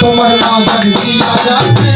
তোমার মাথার দিয়া যাচ্ছে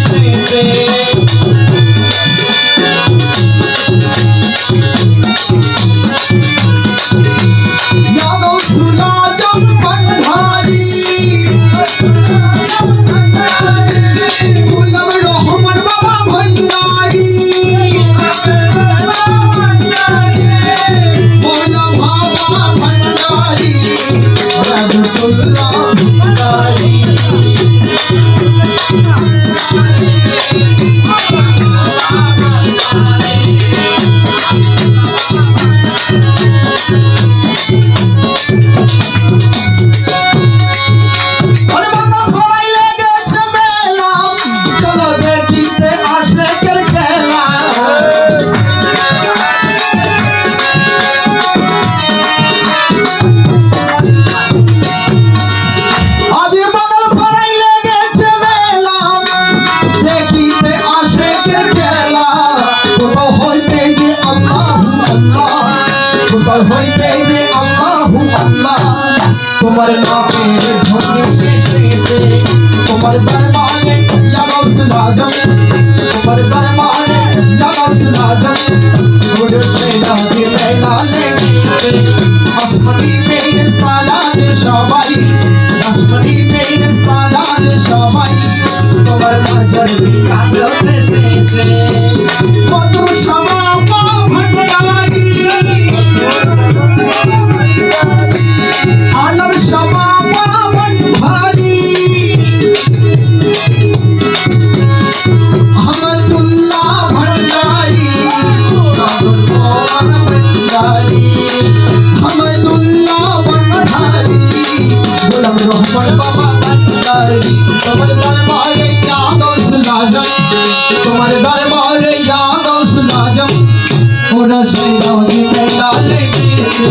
তোমার নামে ধনী এসেছে তোমার দরবারে ইয়া গাউসুল আজম তোমার দরবারে ইয়া গাউসুল আজম উড়ছে নাচে মেলা লেগেছে আসমানি মেরে সালাত সবাই আসমানি মেরে সালাত সবাই তোমার নজর দিয়া এসেছে কত সমাপা ভণ্ডারি আলম সভা পাবন ভারী আহমদুল্লাহ ভণ্ডারি ভণ্ডারি আহমদুল্লাহ ভণ্ডারি গোলাম রহমান বাবা ভণ্ডারি তোমার দরবারে ইয়া গাউসুল আজম তোমার দরবারে ইয়া গাউসুল আজম ওরা সৈয়দ মেলা লেগেছে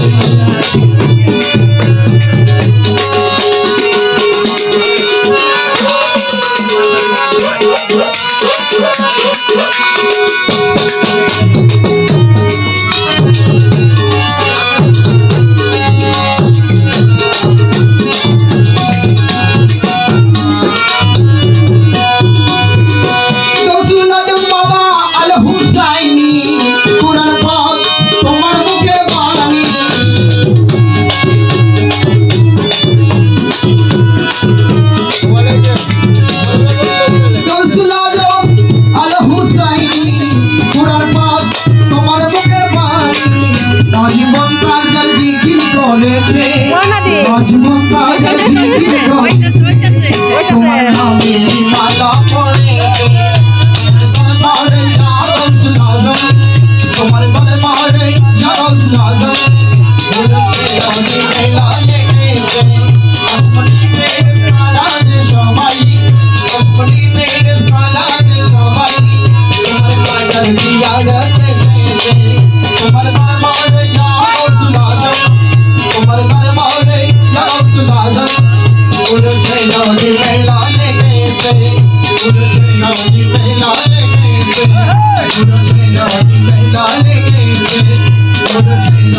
তোমার নামে মালা পড়ে দরবারে ইয়া গাউসুল আজম তোমার দরবারে ইয়া গাউসুল আজম উড়ছে নাচে মেলা লেগেছে আসমানি মেরে সালাত সবাই আসমানি মেরে সালাত সবাই তোমার নজর দিয়া এসেছে তোমার দরবারে ইয়া গাউসুল আজম তোমার দরবারে ইয়া গাউসুল আজম উড়ছে নাচে মেলা লেগেছে উড়ছে নাচে মেলা লেগেছে উড়ছে নাচে মেলা লেগেছে तुलसी